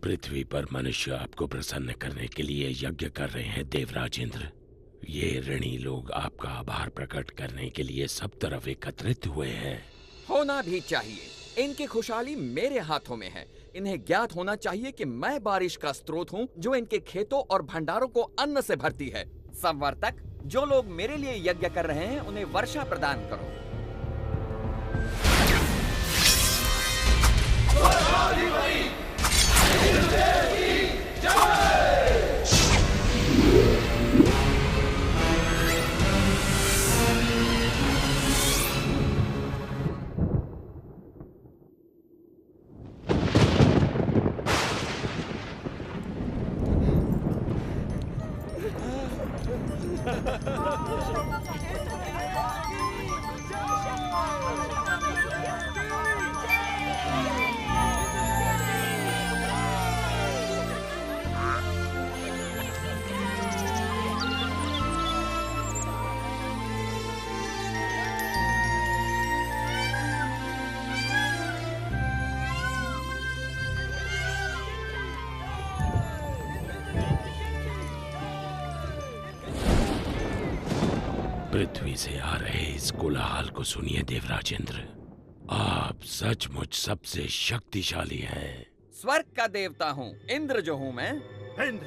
पृथ्वी पर मनुष्य आपको प्रसन्न करने के लिए यज्ञ कर रहे हैं देवराज इंद्र। ये ऋणी लोग आपका आभार प्रकट करने के लिए सब तरफ एकत्रित हुए हैं। होना भी चाहिए। इनकी खुशहाली मेरे हाथों में है। इन्हें ज्ञात होना चाहिए कि मैं बारिश का स्रोत हूँ जो इनके खेतों और भंडारों को अन्न से भरती है। संवर्तक, जो लोग मेरे लिए यज्ञ कर रहे हैं उन्हें वर्षा प्रदान करो। पृथ्वी से आ रहे इस कोलाहल को सुनिए देवराज इंद्र। आप सचमुच सबसे शक्तिशाली हैं। स्वर्ग का देवता हूँ, इंद्र जो हूँ मैं। इंद्र,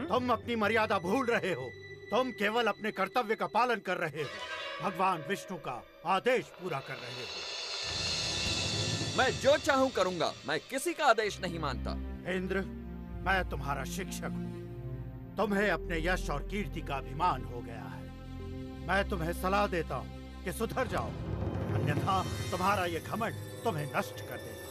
तुम अपनी मर्यादा भूल रहे हो। तुम केवल अपने कर्तव्य का पालन कर रहे हो। भगवान विष्णु का आदेश पूरा कर रहे हो। मैं जो चाहूँ करूँगा। मैं किसी का आदेश नहीं मानता। इंद्र, मैं तुम्हारा शिक्षक हूँ। तुम्हें अपने यश और कीर्ति का अभिमान हो गया है। मैं तुम्हें सलाह देता हूँ कि सुधर जाओ, अन्यथा तुम्हारा ये घमंड तुम्हें नष्ट कर देगा।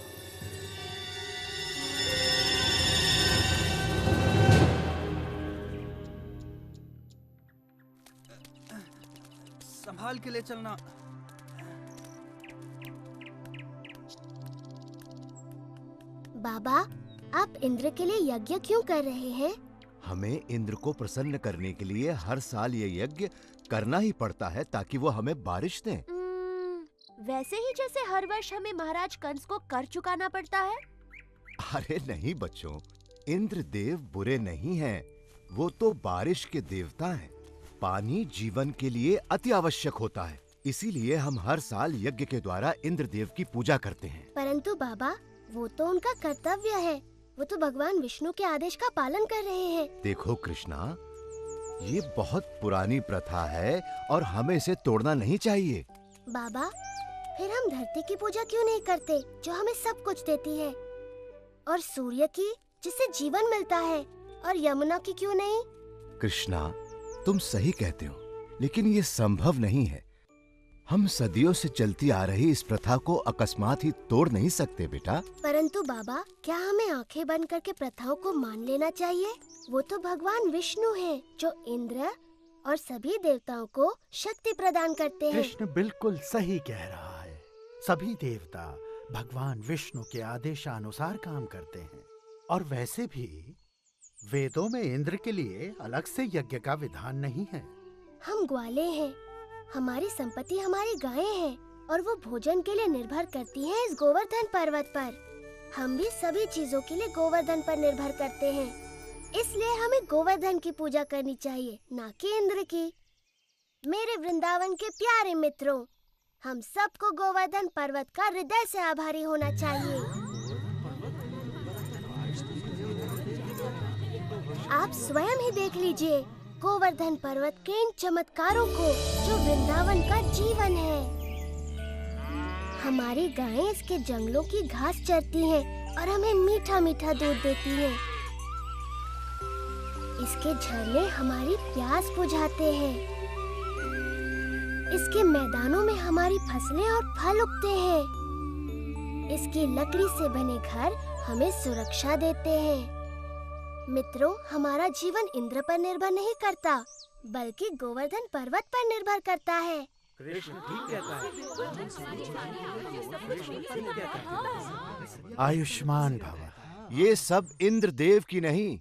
संभाल के ले चलना। बाबा, आप इंद्र के लिए यज्ञ क्यों कर रहे हैं? हमें इंद्र को प्रसन्न करने के लिए हर साल ये यज्ञ करना ही पड़ता है ताकि वो हमें बारिश दें। वैसे ही जैसे हर वर्ष हमें महाराज कंस को कर चुकाना पड़ता है। अरे नहीं बच्चों, इंद्र देव बुरे नहीं हैं। वो तो बारिश के देवता हैं। पानी जीवन के लिए अति आवश्यक होता है, इसीलिए हम हर साल यज्ञ के द्वारा इंद्र देव की पूजा करते हैं। परंतु बाबा, वो तो उनका कर्तव्य है। वो तो भगवान विष्णु के आदेश का पालन कर रहे हैं। देखो कृष्णा, ये बहुत पुरानी प्रथा है और हमें इसे तोड़ना नहीं चाहिए। बाबा, फिर हम धरती की पूजा क्यों नहीं करते जो हमें सब कुछ देती है, और सूर्य की जिससे जीवन मिलता है, और यमुना की क्यों नहीं? कृष्णा, तुम सही कहते हो, लेकिन ये संभव नहीं है। हम सदियों से चलती आ रही इस प्रथा को अकस्मात ही तोड़ नहीं सकते बेटा। परंतु बाबा, क्या हमें आंखें बंद करके प्रथाओं को मान लेना चाहिए? वो तो भगवान विष्णु हैं, जो इंद्र और सभी देवताओं को शक्ति प्रदान करते हैं। कृष्ण बिल्कुल सही कह रहा है। सभी देवता भगवान विष्णु के आदेशानुसार काम करते हैं, और वैसे भी वेदों में इंद्र के लिए अलग से यज्ञ का विधान नहीं है। हम ग्वाले हैं, हमारी संपत्ति हमारी गायें हैं, और वो भोजन के लिए निर्भर करती हैं इस गोवर्धन पर्वत पर। हम भी सभी चीजों के लिए गोवर्धन पर निर्भर करते हैं, इसलिए हमें गोवर्धन की पूजा करनी चाहिए, ना कि इंद्र की। मेरे वृंदावन के प्यारे मित्रों, हम सबको गोवर्धन पर्वत का हृदय से आभारी होना चाहिए। आप स्वयं ही देख लीजिए गोवर्धन पर्वत के इन चमत्कारों को जो वृंदावन का जीवन है। हमारी गायें इसके जंगलों की घास चरती हैं और हमें मीठा मीठा दूध देती हैं। इसके झरने हमारी प्यास बुझाते हैं। इसके मैदानों में हमारी फसलें और फल उगते हैं। इसकी लकड़ी से बने घर हमें सुरक्षा देते हैं। मित्रों, हमारा जीवन इंद्र पर निर्भर नहीं करता, बल्कि गोवर्धन पर्वत पर निर्भर करता है। कृष्ण ठीक कहता है। आयुष्मान भव। ये सब इंद्रदेव की नहीं,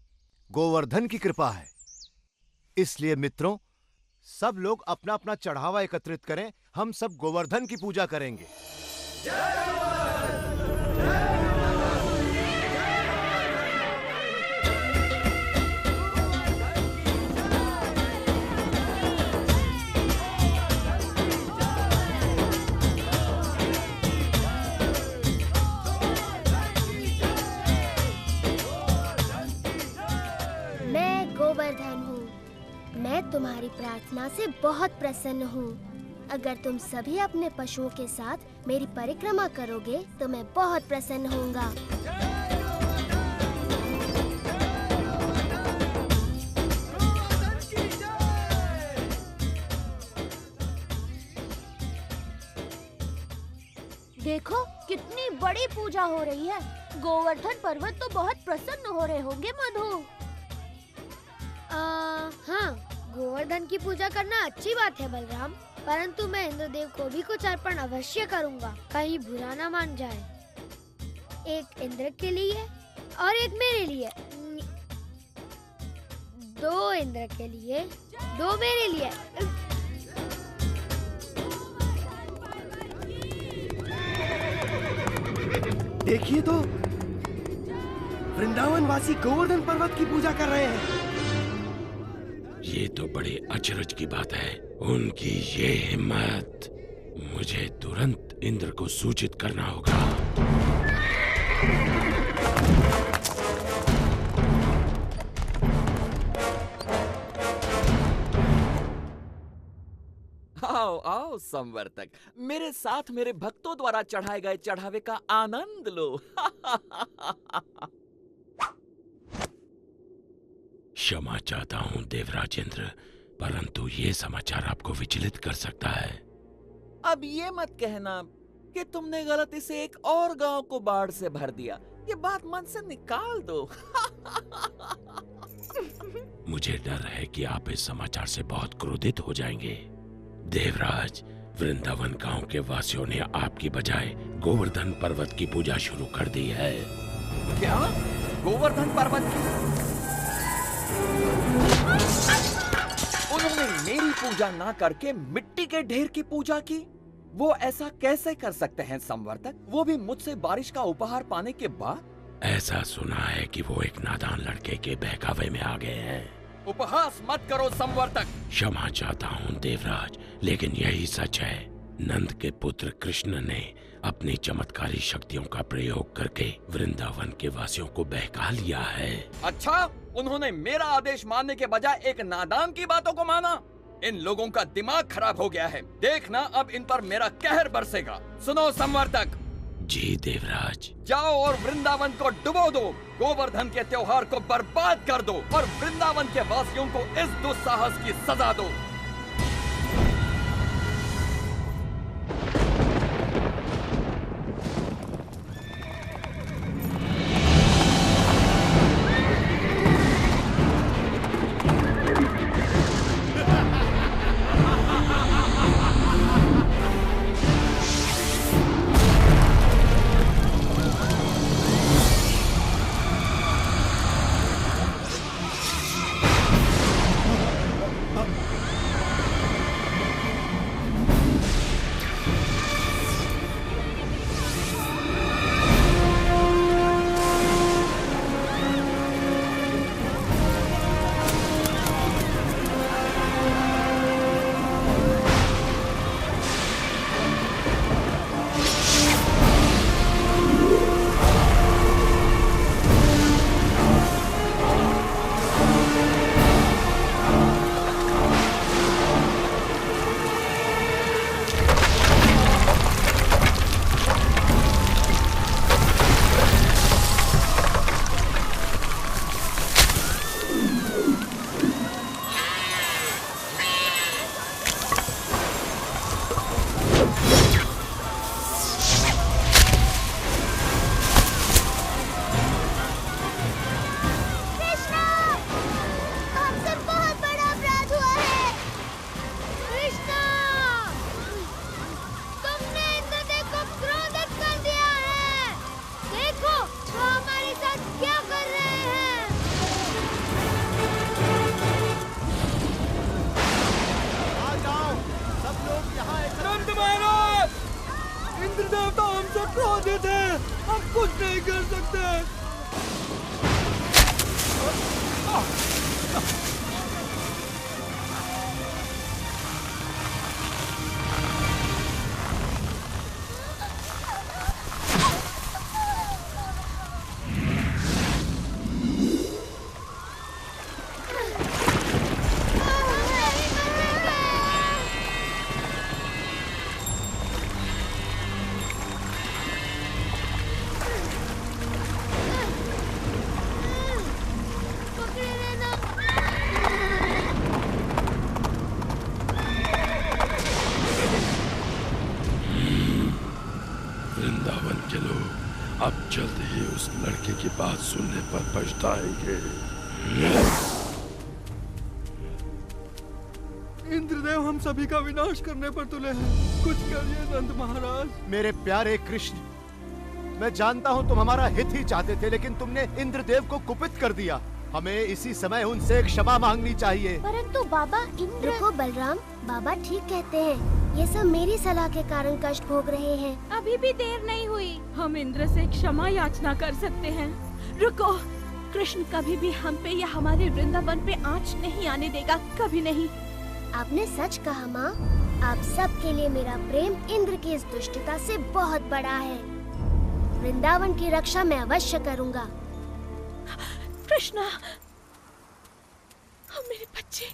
गोवर्धन की कृपा है। इसलिए मित्रों, सब लोग अपना अपना चढ़ावा एकत्रित करें। हम सब गोवर्धन की पूजा करेंगे। मैं गोवर्धन हूँ। मैं तुम्हारी प्रार्थना से बहुत प्रसन्न हूँ। अगर तुम सभी अपने पशुओं के साथ मेरी परिक्रमा करोगे तो मैं बहुत प्रसन्न होऊंगा। देखो कितनी बड़ी पूजा हो रही है। गोवर्धन पर्वत तो बहुत प्रसन्न हो रहे होंगे मधु। हाँ, गोवर्धन की पूजा करना अच्छी बात है बलराम, परंतु मैं इंद्रदेव को भी कुछ अर्पण अवश्य करूँगा, कहीं बुरा ना मान जाए। एक इंद्र के लिए और एक मेरे लिए। 2 इंद्र के लिए, 2 मेरे लिए। देखिए तो, वृंदावन वासी गोवर्धन पर्वत की पूजा कर रहे हैं। ये तो बड़े अचरज की बात है। उनकी ये हिम्मत! मुझे तुरंत इंद्र को सूचित करना होगा। आओ आओ संवर्तक, मेरे साथ मेरे भक्तों द्वारा चढ़ाए गए चढ़ावे का आनंद लो। क्षमा चाहता हूँ देवराजेंद्र, परंतु ये समाचार आपको विचलित कर सकता है। अब ये मत कहना कि तुमने गलती से एक और गांव को बाढ़ से भर दिया। ये बात मन से निकाल दो। मुझे डर है कि आप इस समाचार से बहुत क्रोधित हो जाएंगे। देवराज, वृंदावन गांव के वासियों ने आपकी बजाय गोवर्धन पर्वत की पूजा शुरू कर दी है। क्या? गोवर्धन पर्वत की? उन्होंने मेरी पूजा ना करके मिट्टी के ढेर की पूजा की? वो ऐसा कैसे कर सकते हैं संवर्तक, वो भी मुझसे बारिश का उपहार पाने के बाद? ऐसा सुना है कि वो एक नादान लड़के के बहकावे में आ गए हैं। उपहास मत करो संवर्तक। क्षमा चाहता हूँ देवराज, लेकिन यही सच है। नंद के पुत्र कृष्ण ने अपनी चमत्कारी शक्तियों का प्रयोग करके वृंदावन के वासियों को बहका लिया है। अच्छा, उन्होंने मेरा आदेश मानने के बजाय एक नादान की बातों को माना। इन लोगों का दिमाग खराब हो गया है। देखना अब इन पर मेरा कहर बरसेगा। सुनो संवर्तक। जी देवराज। जाओ और वृंदावन को डुबो दो, गोवर्धन के त्योहार को बर्बाद कर दो और वृंदावन के वासियों को इस दुस्साहस की सजा दो। क्रोधित है, हम कुछ नहीं कर सकते। वृंदावन के लोग अब जल्द ही उस लड़के की बात सुनने पर पछताएंगे। इंद्रदेव हम सभी का विनाश करने पर तुले हैं। कुछ करिए नंद महाराज। मेरे प्यारे कृष्ण, मैं जानता हूँ तुम हमारा हित ही चाहते थे, लेकिन तुमने इंद्रदेव को कुपित कर दिया। हमें इसी समय उनसे क्षमा मांगनी चाहिए। परंतु बाबा इंद्र। रुको बलराम, बाबा ठीक कहते हैं। ये सब मेरी सलाह के कारण कष्ट भोग रहे हैं। अभी भी देर नहीं हुई, हम इंद्र से क्षमा याचना कर सकते हैं। रुको, कृष्ण कभी भी हम पे या हमारे वृंदावन पे आंच नहीं आने देगा, कभी नहीं। आपने सच कहा माँ। आप सब के लिए मेरा प्रेम इंद्र की इस दुष्टता से बहुत बड़ा है। वृंदावन की रक्षा मैं अवश्य करूँगा। कृष्णा, मेरे बच्चे।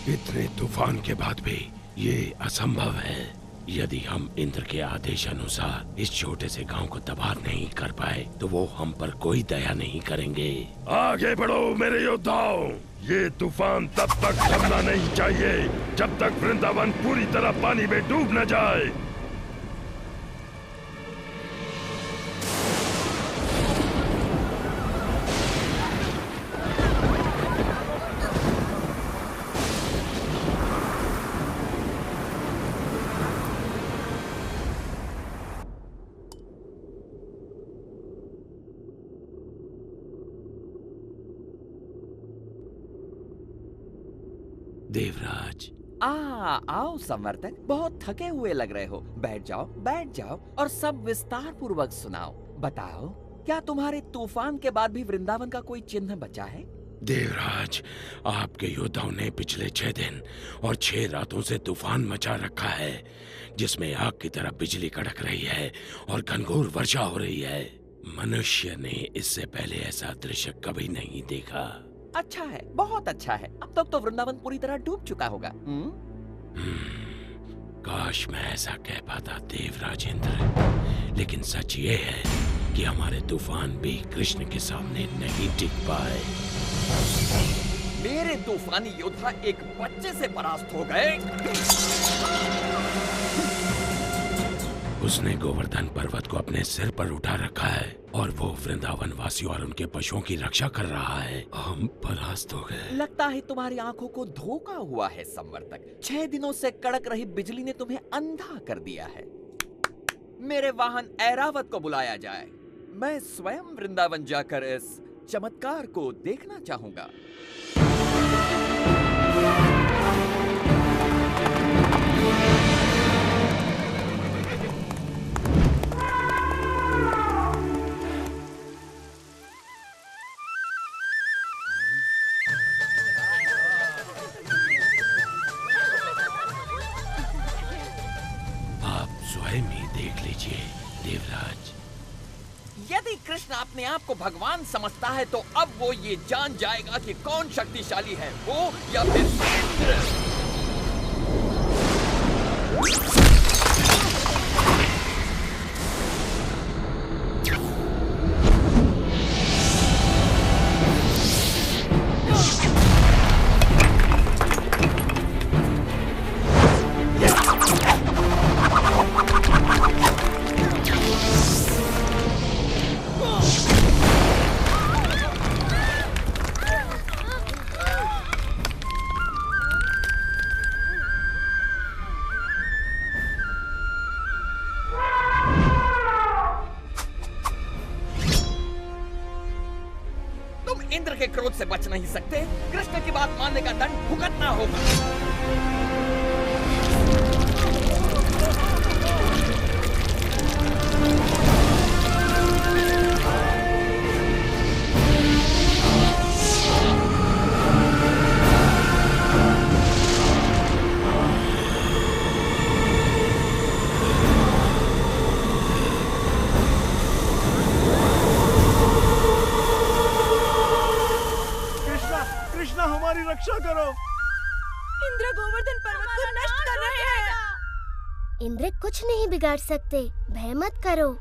इतने तूफान के बाद भी ये असंभव है। यदि हम इंद्र के आदेश अनुसार इस छोटे से गांव को तबाह नहीं कर पाए तो वो हम पर कोई दया नहीं करेंगे। आगे बढ़ो मेरे योद्धाओं, ये तूफान तब तक थमना नहीं चाहिए जब तक वृंदावन पूरी तरह पानी में डूब न जाए। देवराज, आओ संवर्तक, बहुत थके हुए लग रहे हो। बैठ जाओ और सब विस्तार पूर्वक सुनाओ। बताओ, क्या तुम्हारे तूफान के बाद भी वृंदावन का कोई चिन्ह बचा है? देवराज, आपके योद्धाओं ने पिछले 6 दिन और 6 रातों से तूफान मचा रखा है, जिसमें आग की तरह बिजली कड़क रही है और घनघोर वर्षा हो रही है। मनुष्य ने इससे पहले ऐसा दृश्य कभी नहीं देखा। अच्छा है, बहुत अच्छा है। अब तक तो वृंदावन पूरी तरह डूब चुका होगा। काश मैं ऐसा कह पाता देवराज इंद्र, लेकिन सच ये है कि हमारे तूफान भी कृष्ण के सामने नहीं टिक पाए। मेरे तूफानी योद्धा एक बच्चे से परास्त हो गए। उसने गोवर्धन पर्वत को अपने सिर पर उठा रखा है और वो वृंदावन वासियों और उनके पशुओं की रक्षा कर रहा है। हम परास्त हो गए। लगता है तुम्हारी आंखों को धोखा हुआ है संवर्तक। 6 दिनों से कड़क रही बिजली ने तुम्हें अंधा कर दिया है। मेरे वाहन ऐरावत को बुलाया जाए। मैं स्वयं वृंदावन जाकर इस चमत्कार को देखना चाहूंगा। अपने आप को भगवान समझता है तो अब वो ये जान जाएगा कि कौन शक्तिशाली है, वो या फिर इंद्र। इंद्र के क्रोध से बच नहीं सकते। कृष्ण की बात मानने का दंड भुगतना होगा। कृष्णा हमारी रक्षा करो। इंद्र गोवर्धन पर्वत को नष्ट कर रहे हैं। इंद्र कुछ नहीं बिगाड़ सकते, भय मत करो।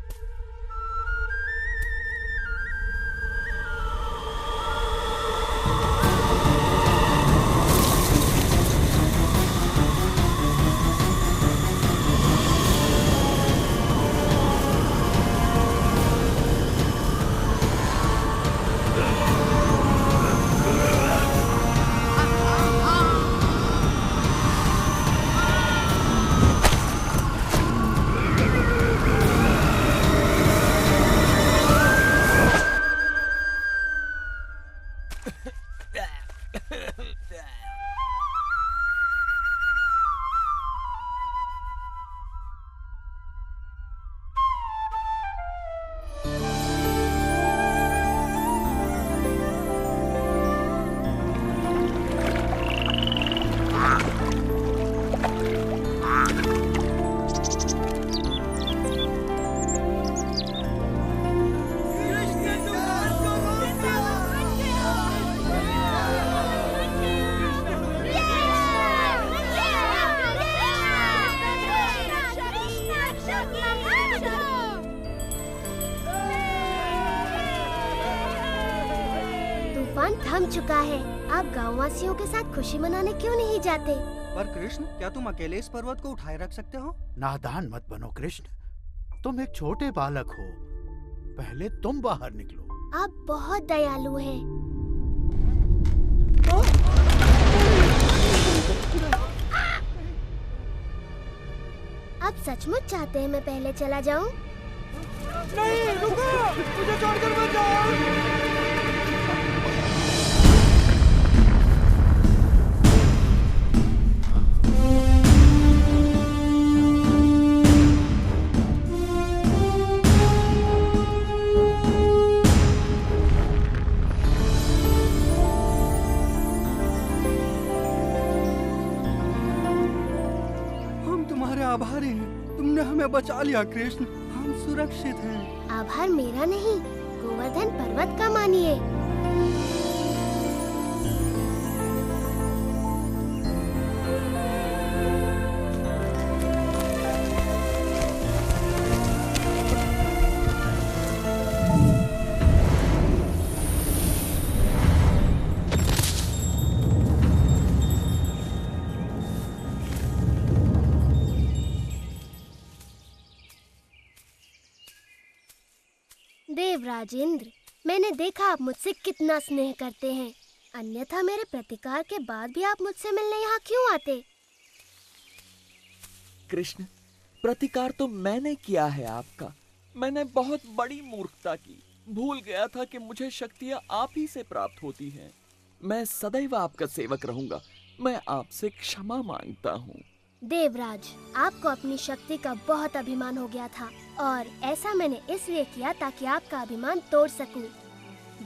तूफान थम चुका है। आप गाँव वासियों के साथ खुशी मनाने क्यों नहीं जाते? पर कृष्ण, क्या तुम अकेले इस पर्वत को उठाए रख सकते हो? नादान मत बनो कृष्ण, तुम एक छोटे बालक हो। पहले तुम बाहर निकलो। आप बहुत दयालु हैं। आप सचमुच चाहते हैं मैं पहले चला जाऊं? नहीं, रुको, मुझे छोड़कर मत जाओ। आभारी हैं। तुमने हमें बचा लिया कृष्ण, हम सुरक्षित हैं। आभार मेरा नहीं, गोवर्धन पर्वत का मानिए। देवराज इंद्र, मैंने देखा आप मुझसे कितना स्नेह करते हैं। अन्यथा मेरे प्रतिकार के बाद भी आप मुझसे मिलने यहाँ क्यों आते? कृष्ण, प्रतिकार तो मैंने किया है आपका। मैंने बहुत बड़ी मूर्खता की। भूल गया था कि मुझे शक्तियाँ आप ही से प्राप्त होती हैं। मैं सदैव आपका सेवक रहूंगा। मैं आपसे क्षमा मांगता हूँ। देवराज, आपको अपनी शक्ति का बहुत अभिमान हो गया था और ऐसा मैंने इसलिए किया ताकि आपका अभिमान तोड़ सकूं।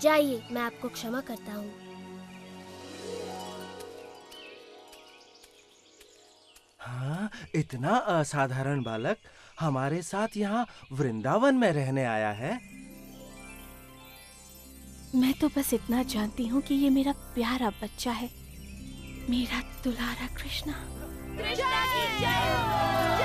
जाइए, मैं आपको क्षमा करता हूँ। हाँ, इतना असाधारण बालक हमारे साथ यहाँ वृंदावन में रहने आया है। मैं तो बस इतना जानती हूँ कि ये मेरा प्यारा बच्चा है, मेरा दुलारा कृष्णा। कृष्णा की जय हो।